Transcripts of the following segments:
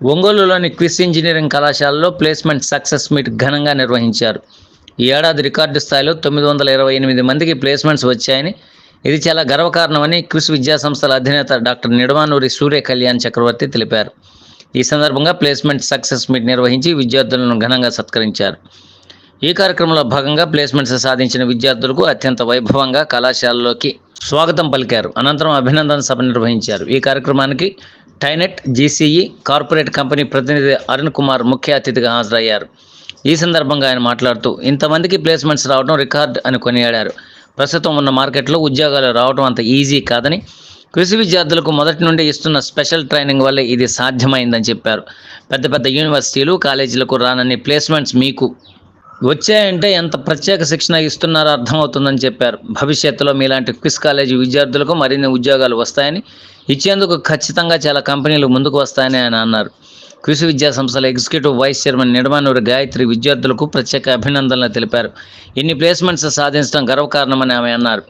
ఒంగోలులోని QIS engineering కళాశాలలో placement success meet ఘనంగా నిర్వహించారు. ఈ ఏడాది రికార్డు స్థాయిలో 928 మందికి ప్లేస్మెంట్స్ వచ్చాయని, ఇది చాలా గర్వకారణమని క్విస్ విద్యాసంస్థల అధినేత డాక్టర్ నిడమానూరి సూర్య కళ్యాణ్ చక్రవర్తి తెలిపారు. ఈ సందర్భంగా ప్లేస్మెంట్ సక్సెస్ మీట్ నిర్వహించి విద్యార్థులను ఘనంగా సత్కరించారు. ఈ కార్యక్రమంలో భాగంగా ప్లేస్మెంట్స్ సాధించిన విద్యార్థులకు అత్యంత వైభవంగా కళాశాలలోకి స్వాగతం పలికారు. అనంతరం అభినందన సభ నిర్వహించారు. ఈ కార్యక్రమానికి టైనెట్, జీసీఈ కార్పొరేట్ కంపెనీ ప్రతినిధి అరుణ్ కుమార్ ముఖ్య అతిథిగా హాజరయ్యారు. ఈ సందర్భంగా ఆయన మాట్లాడుతూ ఇంతమందికి ప్లేస్మెంట్స్ రావడం రికార్డ్ అని కొనియాడారు. ప్రస్తుతం ఉన్న మార్కెట్లో ఉద్యోగాలు రావడం అంత ఈజీ కాదని, కృషి విద్యార్థులకు మొదటి నుండి ఇస్తున్న స్పెషల్ ట్రైనింగ్ వల్లే ఇది సాధ్యమైందని చెప్పారు. పెద్ద పెద్ద యూనివర్సిటీలు, కాలేజీలకు రానన్ని ప్లేస్మెంట్స్ మీకు వచ్చాయంటే ఎంత ప్రత్యేక శిక్షణ ఇస్తున్నారో అర్థమవుతుందని చెప్పారు. భవిష్యత్తులో మీలాంటి క్విజ్ కాలేజీ విద్యార్థులకు మరిన్ని ఉద్యోగాలు వస్తాయని, ఇచ్చేందుకు ఖచ్చితంగా చాలా కంపెనీలు ముందుకు వస్తాయని ఆయన అన్నారు. కృషి విద్యా సంస్థల executive vice chairman Nidamanuri Gayatri విద్యార్థులకు ప్రత్యేక అభినందనలు తెలిపారు. ఇన్ని ప్లేస్మెంట్స్ సాధించడం గర్వకారణమని ఆమె అన్నారు.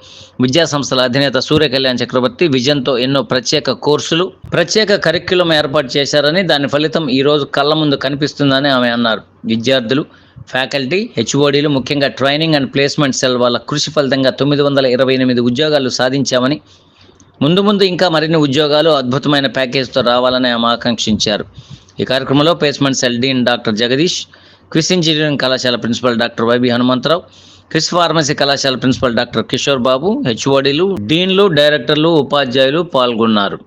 విద్యా సంస్థల అధినేత సూర్య కళ్యాణ్ చక్రవర్తి విజన్తో ఎన్నో ప్రత్యేక కోర్సులు, ప్రత్యేక కరిక్యులం ఏర్పాటు చేశారని, దాని ఫలితం ఈరోజు కళ్ళ ముందు కనిపిస్తుందని ఆమె అన్నారు. విద్యార్థులు, ఫ్యాకల్టీ, హెచ్ఓడీలు, ముఖ్యంగా ట్రైనింగ్ అండ్ ప్లేస్మెంట్ సెల్ వాళ్ళ కృషి ఫలితంగా 928 ఉద్యోగాలు సాధించామని, ముందు ఇంకా మరిన్ని ఉద్యోగాలు అద్భుతమైన ప్యాకేజ్తో రావాలని ఆమె ఆకాంక్షించారు. ఈ కార్యక్రమంలో placement cell dean doctor Jagadish, QIS engineering కళాశాల principal doctor Y B Hanumantha Rao, QIS pharmacy కళాశాల ప్రిన్సిపల్ డాక్టర్ కిషోర్ బాబు, హెచ్ఓడీలు, డీన్లు, డైరెక్టర్లు, ఉపాధ్యాయులు పాల్గొన్నారు.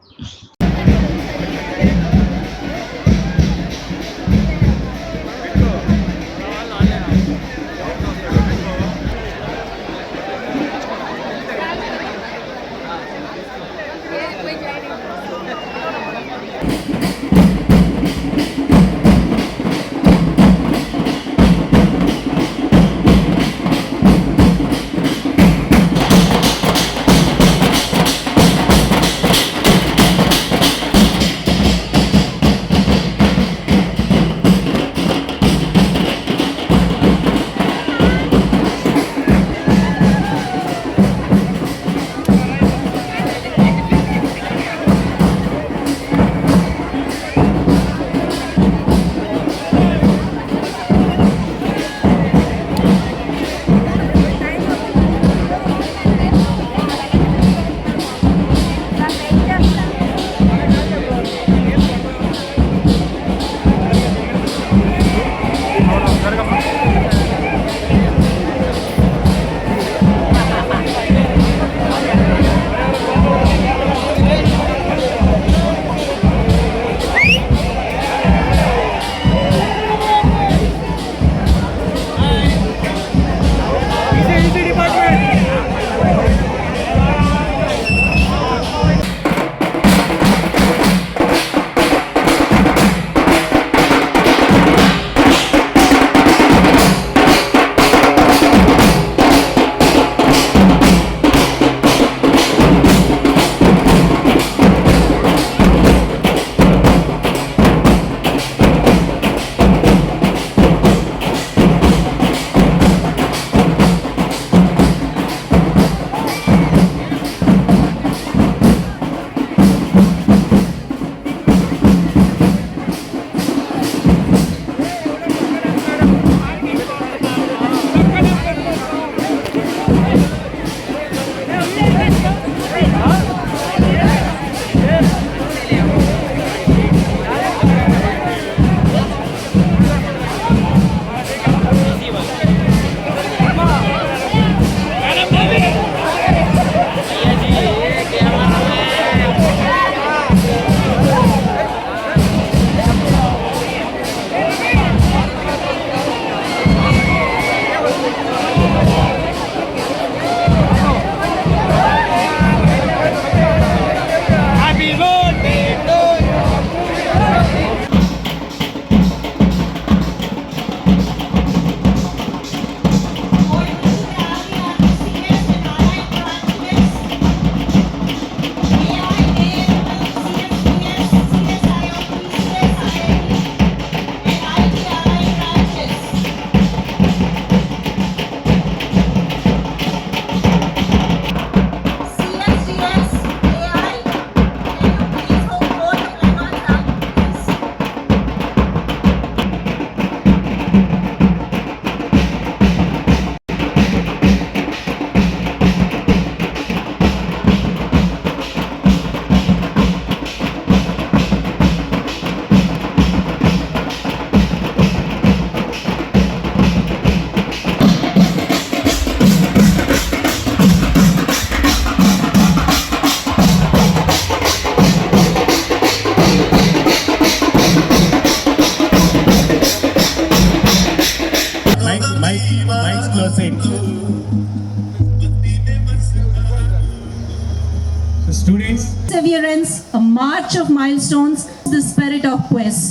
march of milestones, the spirit of quest.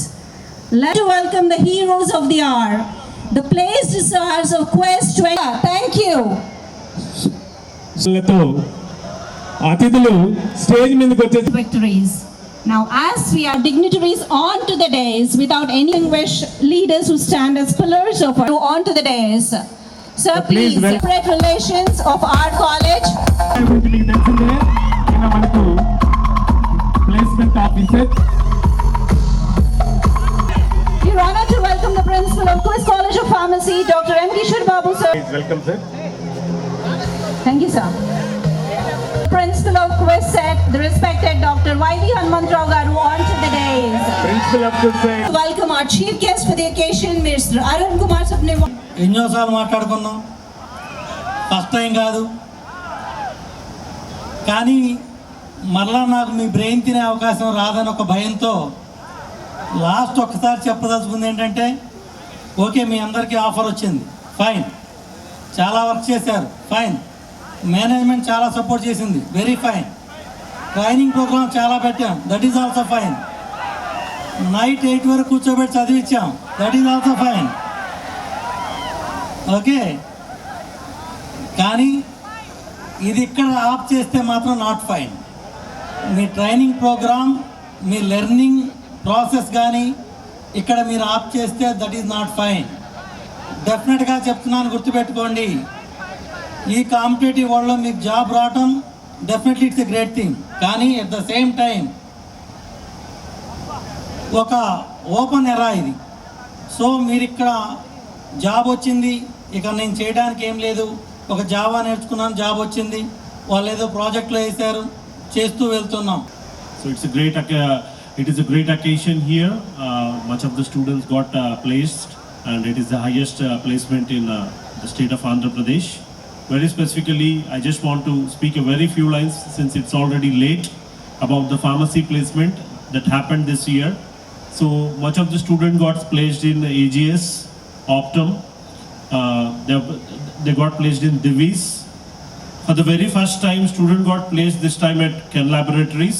Let's welcome the heroes of the hour, the placed stars of Quest 20. Thank you. అతిథులు stage మీదకి వచ్చే Victories. Now, as we are dignitaries on to the dais, without any distinguished leaders who stand as pillars of our on to the dais. Sir, please, separate relations of our college. మీకు తెలిసిందే నిన్న మనకు placement officer Your Honor, to welcome the Principal of Quest College of Pharmacy, Dr. M. Kishore Babu, sir. Welcome sir. Thank you, sir. Principal of Quest said, the respected Dr. Y.V. Hanumantrao Garu on to the dais. Principal of sir Welcome our chief guest for the occasion, Mr. Arun Kumar Sapne. ఎన్నోసార్లు మాట్లాడుకున్నాం, first time కాదు. కానీ మరలా నాకు మీ brain తినే అవకాశం రాదని ఒక భయంతో లాస్ట్ ఒక్కసారి చెప్పదలుచుకుంది ఏంటంటే, ఓకే మీ అందరికీ ఆఫర్ వచ్చింది, ఫైన్, చాలా వర్క్ చేశారు, ఫైన్, మేనేజ్మెంట్ చాలా సపోర్ట్ చేసింది, వెరీ ఫైన్, ట్రైనింగ్ ప్రోగ్రామ్ చాలా పెట్టాం, that is also fine, night 8 వరకు కూర్చోబెట్టి చదివించాం, దట్ ఈజ్ ఆల్సో ఫైన్, ఓకే. కానీ ఇది ఇక్కడ ఆఫ్ చేస్తే మాత్రం నాట్ ఫైన్. మీ ట్రైనింగ్ ప్రోగ్రామ్, మీ లెర్నింగ్ ప్రాసెస్ కానీ ఇక్కడ మీరు ఆఫ్ చేస్తే దట్ ఈజ్ నాట్ ఫైన్. డెఫినెట్గా చెప్తున్నాను, గుర్తుపెట్టుకోండి, ఈ కాంపిటేటివ్ వరల్డ్లో మీకు జాబ్ రావటం definitely it's a great thing. కానీ ఎట్ ద సేమ్ టైం ఒక ఓపెన్ ఎరా ఇది. సో మీరు ఇక్కడ జాబ్ వచ్చింది, ఇక నేను చేయడానికి ఏం లేదు, ఒక జావా నేర్చుకున్నాను, జాబ్ వచ్చింది, వాళ్ళు ఏదో ప్రాజెక్ట్లో వేశారు, చేస్తూ వెళ్తున్నాం. So it is a great occasion here. Much of the students got placed, and it is the highest placement in the state of Andhra Pradesh. Very specifically, I just want to speak a very few lines, since it's already late, about the pharmacy placement that happened this year. So much of the student got placed in AGS, Optum. They got placed in Divis. For the very first time, student got placed this time at Ken Laboratories,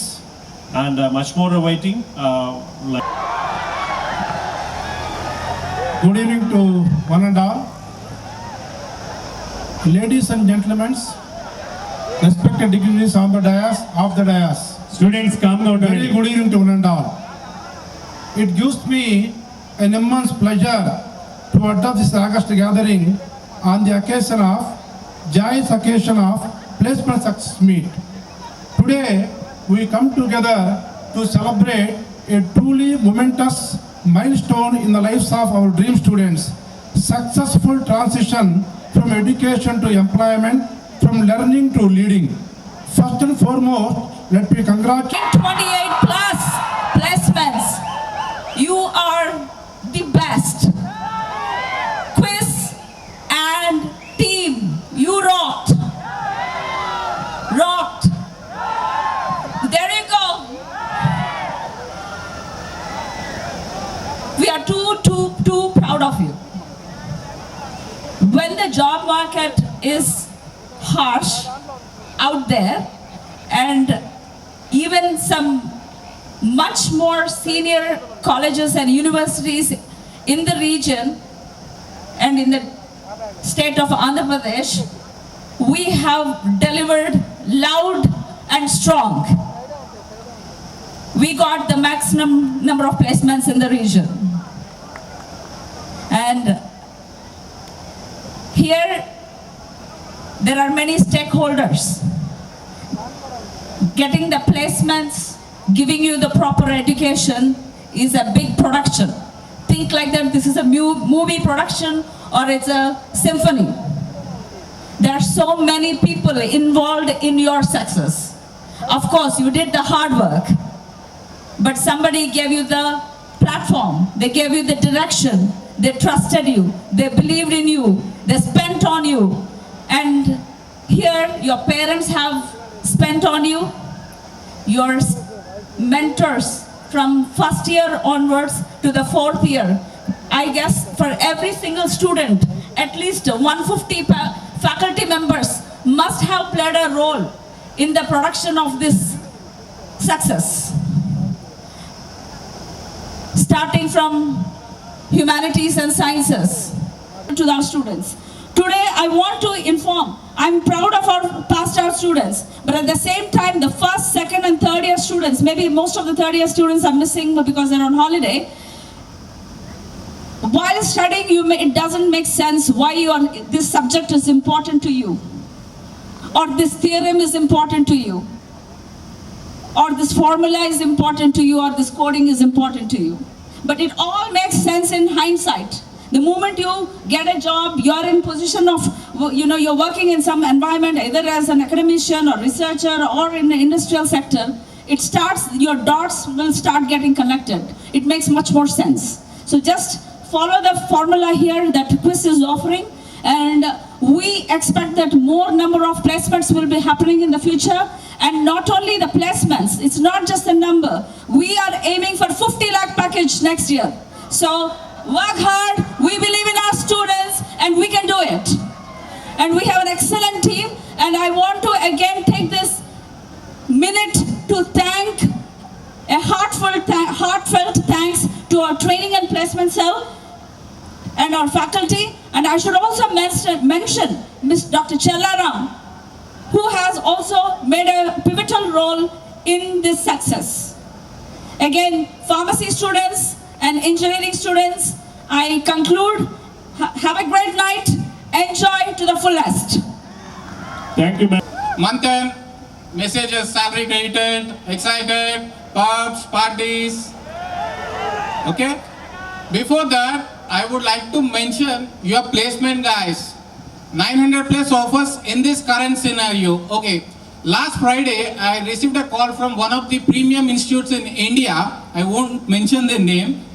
and much more awaiting. Good evening to one and all. Ladies and gentlemen, respected dignitaries on the dais, off the dais. Students కామ్గా Very ఉండండి. good evening to one and all. It gives me an immense pleasure to address this August gathering on the occasion of joyous occasion of placement success meet. Today we come together to celebrate a truly momentous milestone in the lives of our dream students. Successful transition from education to employment, from learning to leading. First and foremost, let me congratulate 28 plus placements. You are the best. Quiz and team, you rocked. Rocked. There you go. We are too proud of you. When the job market is harsh out there, and even some much more senior colleges and universities in the region and in the state of Andhra Pradesh, we have delivered loud and strong. We got the maximum number of placements in the region. And here there are many stakeholders. Getting the placements, giving you the proper education is a big production. Think like that this is a movie production or it's a symphony. There are so many people involved in your success. Of course, you did the hard work, but somebody gave you the platform, they gave you the direction, they trusted you, they believed in you, they spent on you. And here your parents have spent on you, your mentors from first year onwards to the fourth year. I guess for every single student, at least 150 faculty members must have played a role in the production of this success. starting from humanities and sciences to our students. Today, I want to inform, I'm proud of our past year students, but at the same time, the first, second, and third year students, maybe most of the third year students are missing because they're on holiday. While studying, it doesn't make sense why this subject is important to you, or this theorem is important to you, or this formula is important to you, or this coding is important to you. But it all makes sense in hindsight. The moment you get a job, you're in position of, you're working in some environment, either as an academician or researcher or in the industrial sector, your dots will start getting connected. It makes much more sense. So just follow the formula here that QUIS is offering, and we expect that more number of placements will be happening in the future. And not only the placements, it's not just a number. We are aiming for 50 lakh package next year. So work hard, we believe in our students, and we can do it. And we have an excellent team, and I want to again take this minute to thank, a heartfelt thanks to our training and placement cell and our faculty. And I should also mention Ms. Dr. Chellaram, who has also made a pivotal role in this success. Again, pharmacy students and engineering students, I conclude, have a great night, enjoy to the fullest. Thank you, ma'am. Month end, messages, salary credited, excited, pubs, parties. Okay? Before that, I would like to mention your placement, guys. 900 plus offers in this current scenario. Okay. Last Friday, I received a call from one of the premium institutes in India. I won't mention the name.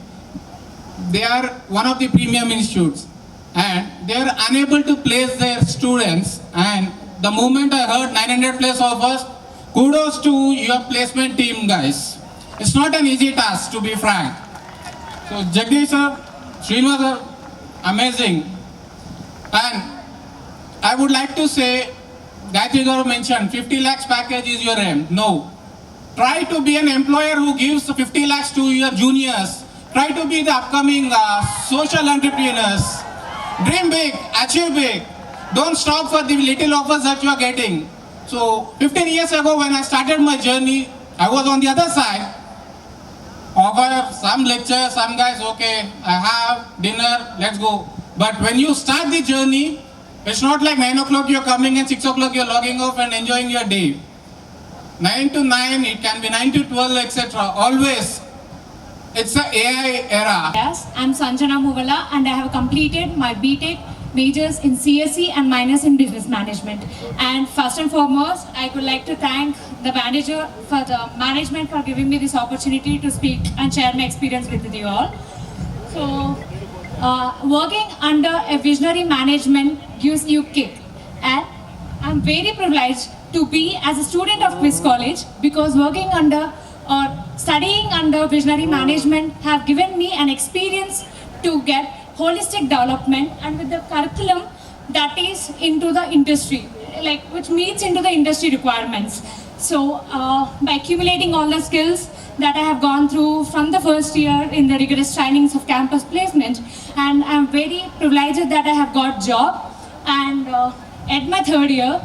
They are one of the premium institutes, and they are unable to place their students. And the moment I heard 900 plus offers, kudos to your placement team, guys. It's not an easy task, to be frank. So Jagdish sir, Srinivas sir, amazing. And I would like to say, Gayatri Garu mentioned 50 lakhs package is your aim. No. Try to be an employer who gives 50 lakhs to your juniors. Try to be the upcoming social entrepreneurs. Dream big, achieve big. Don't stop for the little offers that you are getting. So 15 years ago when I started my journey, I was on the other side. Offer some lecture, some guys, okay, I have dinner, let's go. But when you start the journey, it's not like 9 o'clock you're coming and 6 o'clock you're logging off and enjoying your day. 9 to 9, it can be 9 to 12, etc. Always. It's an AI era. Yes, I'm Sanjana Muvala and I have completed my BTech majors in CSE and minors in business management. And first and foremost, I would like to thank the manager for the management for giving me this opportunity to speak and share my experience with you all. So, working under a visionary management gives you kick, and I'm very privileged to be as a student of QUIS College, because working under or studying under visionary management have given me an experience to get holistic development, and with the curriculum that is into the industry, like which meets into the industry requirements. So by accumulating all the skills that I have gone through from the first year in the rigorous trainings of campus placement, and I'm very privileged that I have got job, and at my third year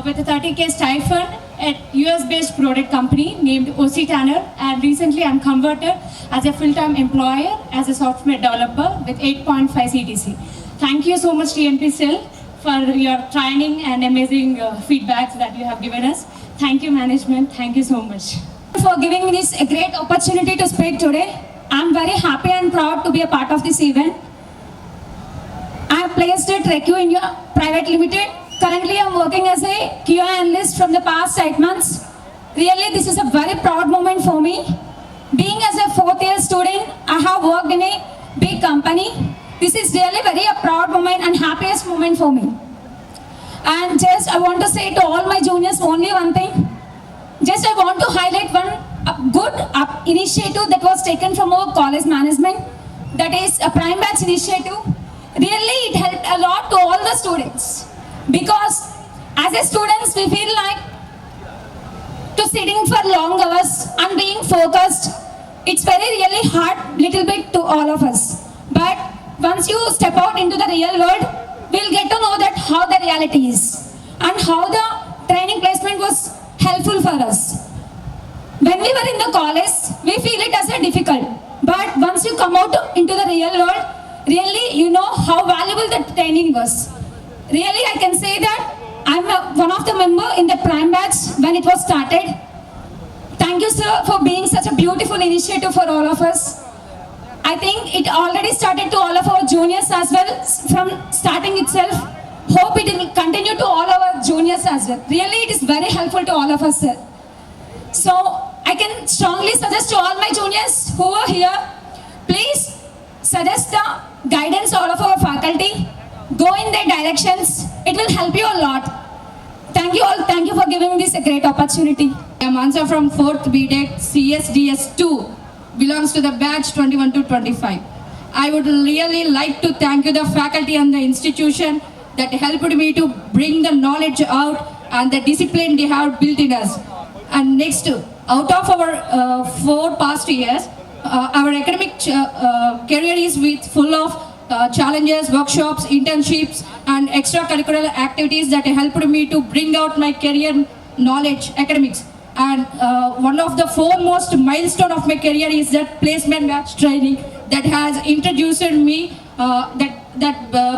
with a 30K stipend at US-based product company named OC Tanner, and recently I'm converted as a full-time employer as a software developer with 8.5 CTC. Thank you so much TNP Cell for your training and amazing feedbacks that you have given us. Thank you management, thank you so much. For giving me this a great opportunity to speak today. I'm very happy and proud to be a part of this event. I am placed at Recu India Private Limited. Currently, I'm working as a QA analyst from the past 8 months. Really, this is a very proud moment for me. Being as a fourth year student, I have worked in a big company. This is really very a proud moment and happiest moment for me. And just I want to say to all my juniors only one thing. Just I want to highlight one good initiative that was taken from our college management. That is a prime batch initiative. Really, it helped a lot to all the students. Because as a students, we feel like to sitting for long hours and being focused it's very really hard little bit to all of us. But once you step out into the real world, we'll get to know that how the reality is and how the training placement was helpful for us. When we were in the college, we feel it as a difficult. But once you come out into the real world, really you know how valuable the training was. Really, I can say that I'm one of the member in the prime batch when it was started. Thank you, sir, for being such a beautiful initiative for all of us. I think it already started to all of our juniors as well from starting itself. Hope it will continue to all our juniors as well. Really, it is very helpful to all of us, sir. So I can strongly suggest to all my juniors who are here, please suggest the guidance all of our faculty. Go in their directions. It will help you a lot. Thank you all. Thank you for giving me this a great opportunity. I'm Ansa from 4th BTech CSDS 2, belongs to the batch 21 to 25. I would really like to thank you, the faculty and the institution that helped me to bring the knowledge out and the discipline they have built in us. And next, out of our 4 past years, our academic career is full of challenges, workshops, internships, and extracurricular activities that helped me to bring out my career knowledge, academics. And one of the foremost milestone of my career is that placement batch training that has introduced me,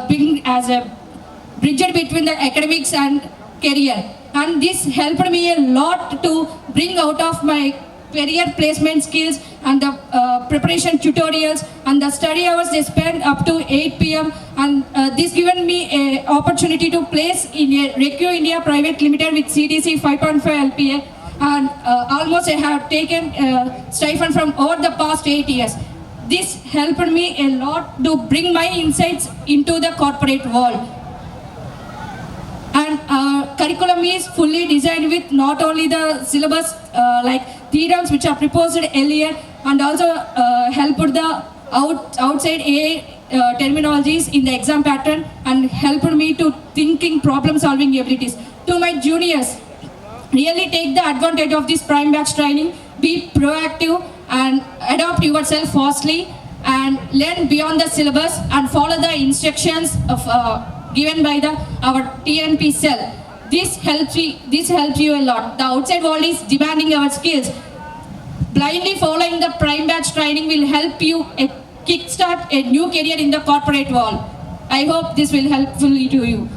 being as a bridge between the academics and career. And this helped me a lot to bring out of my career placement skills and the preparation tutorials and the study hours they spend up to 8 p.m. And this given me a opportunity to place in a Recue India Private Limited with CDC 5.5 LPA. And almost I have taken stipend from over the past 8 years. This helped me a lot to bring my insights into the corporate world. And curriculum is fully designed with not only the syllabus like theorems which are proposed earlier, and also helped the outside AI terminologies in the exam pattern and helped me to thinking problem solving abilities. To my juniors, really take the advantage of this prime batch training, be proactive and adopt yourself fastly and learn beyond the syllabus and follow the instructions of given by our TNP cell. This helps you a lot. The outside world is demanding our skills. Blindly following the prime batch training will help you kickstart a new career in the corporate world. I hope this will helpful to you.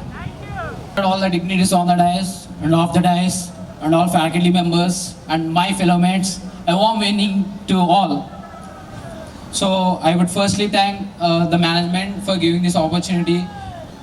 All the dignitaries on the dais and off the dais and all faculty members and my fellow mates, a warm welcome to all. So I would firstly thank the management for giving this opportunity.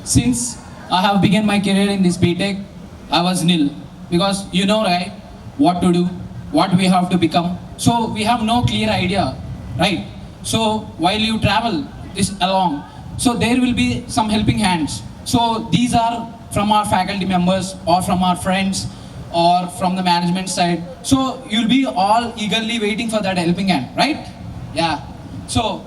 Since I have begun my career in this BTech, I was nil, because you know, right, what to do, what we have to become. So we have no clear idea, right? So while you travel this along, so there will be some helping hands. So these are from our faculty members or from our friends or from the management side. So you'll be all eagerly waiting for that helping hand, right? Yeah. So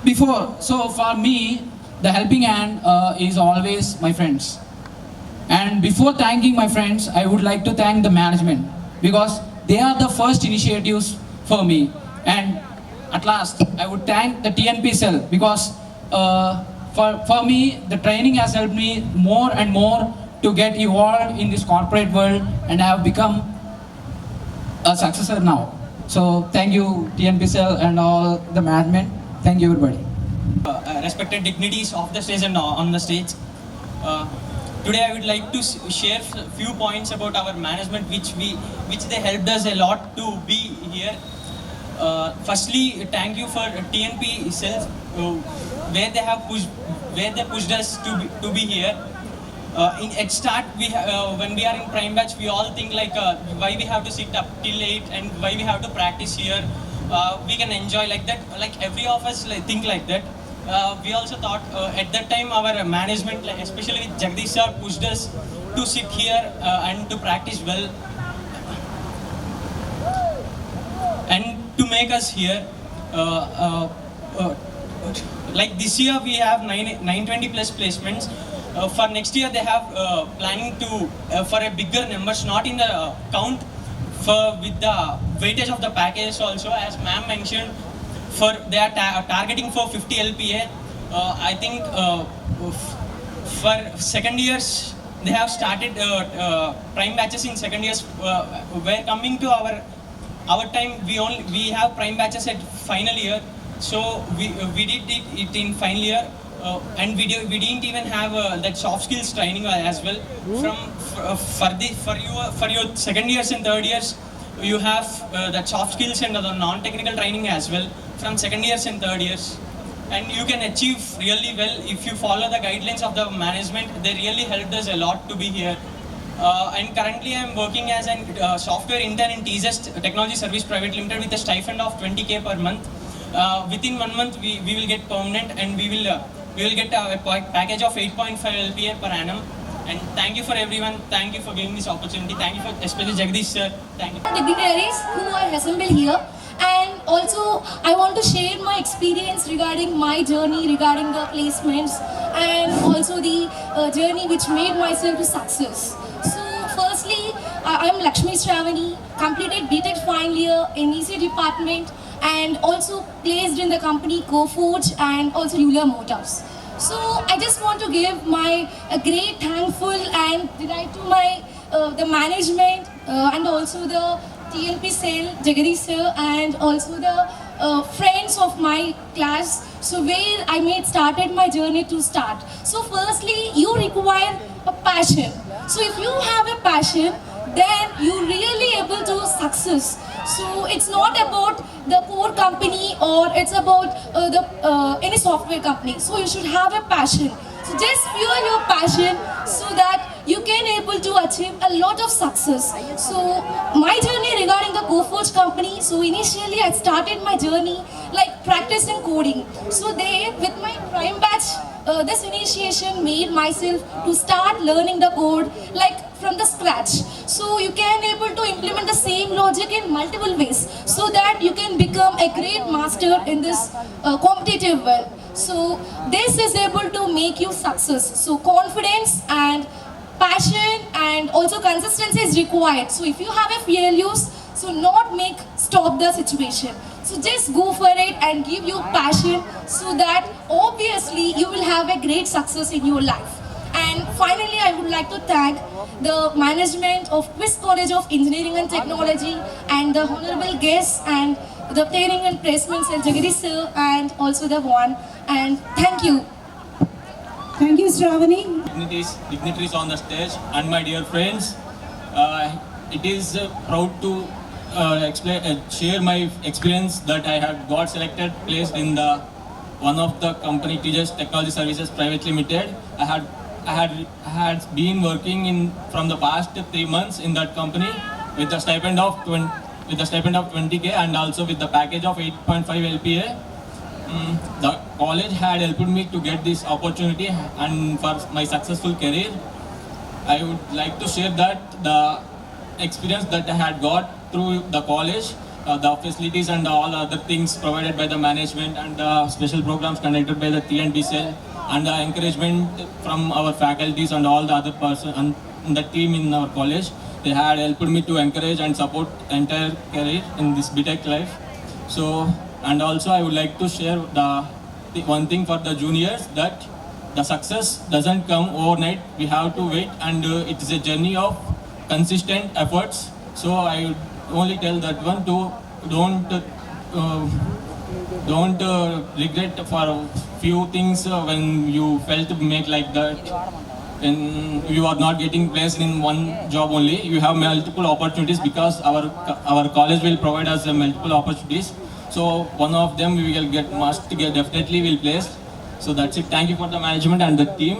for me, the helping hand is always my friends. And before thanking my friends, I would like to thank the management, because they are the first initiatives for me. And at last, I would thank the TNP cell, because for me, the training has helped me more and more to get involved in this corporate world, and I have become a successor now. So thank you TNP cell and all the management. Thank you everybody. Respected dignitaries of the stage and on the stage. Today I would like to share a few points about our management which they helped us a lot to be here. Firstly, thank you for TNP cells where they pushed us to be here. At start, when we are in prime batch, we all think like why we have to sit up till 8 and why we have to practice here. We can enjoy like that. Like every of us think like that. We also thought at that time our management, like especially with Jagdish sir, pushed us to sit here and to practice well and to make us here. Like this year we have 920 plus placements. For next year they have planning to for a bigger numbers, not in the count with the weightage of the package also, as ma'am mentioned, for they are targeting for 50 LPA. I think for second years they have started prime batches in second years. We're coming to our time. We have prime batches at final year, so we did it in final year. And we didn't even have that soft skills training as well. For your second years and third years, you have that soft skills and the non-technical training as well from second years and third years. And you can achieve really well if you follow the guidelines of the management. They really helped us a lot to be here. And currently I'm working as a software intern in TZest Technology Service Private Limited with a stipend of 20K per month. Within 1 month we will get permanent, and we will get a package of 8.5 LPA per annum. And thank you for everyone. Thank you for giving this opportunity. Thank you for especially Jagdish sir. Thank you. Dignitaries who are assembled here, and also I want to share my experience regarding my journey regarding the placements, and also the journey which made myself to success. So firstly, I am Lakshmi Shravani, completed BTech final year in EC department, and also placed in the company Coforge and also Euler Motors. So I just want to give my great thankful and delight to my the management and also the TLP cell, Jagadish sir, and also the friends of my class. So where I started my journey to start. So firstly, you require a passion. So if you have a passion, then you really able to success. So it's not about the core company, or it's about any software company. So you should have a passion. So just fuel your passion so that you can able to achieve a lot of success. So my journey regarding the Coforge company, so initially I started my journey like practicing coding. So there with my prime batch, this initiation made myself to start learning the code like from the scratch. So you can able to implement the same logic in multiple ways so that you can become a great master in this competitive world. So this is able to make you success. So confidence and passion and also consistency is required. So if you have a failures, so not stop the situation. So just go for it and give your passion so that obviously you will have a great success in your life. And finally, I would like to thank the management of Quiz College of Engineering and Technology and the honorable guests and the training and placements and Jagadish sir and also the one. And thank you. Thank you, Shravani. Dignitaries on the stage, and my dear friends, it is proud to share my experience that I had got selected, placed in the one of the company TZest Technology Services Private Limited. I had been working from the past 3 months in that company with the stipend of 20K and also with the package of 8.5 LPA. The college had helped me to get this opportunity and for my successful career. I would like to share that the experience that I had got through the college, the facilities and all other things provided by the management and the special programs conducted by the T&B cell and the encouragement from our faculties and all the other persons and the team in our college. They had helped me to encourage and support entire career in this BTech life. So, and also I would like to share the one thing for the juniors, that the success doesn't come overnight. We have to wait, and it is a journey of consistent efforts. So I would only tell that one to don't regret for a few things when you felt to make like that. And you are not getting placed in one job only. You have multiple opportunities because our college will provide us multiple opportunities. So one of them we will definitely will place. So that's it. Thank you for the management and the team.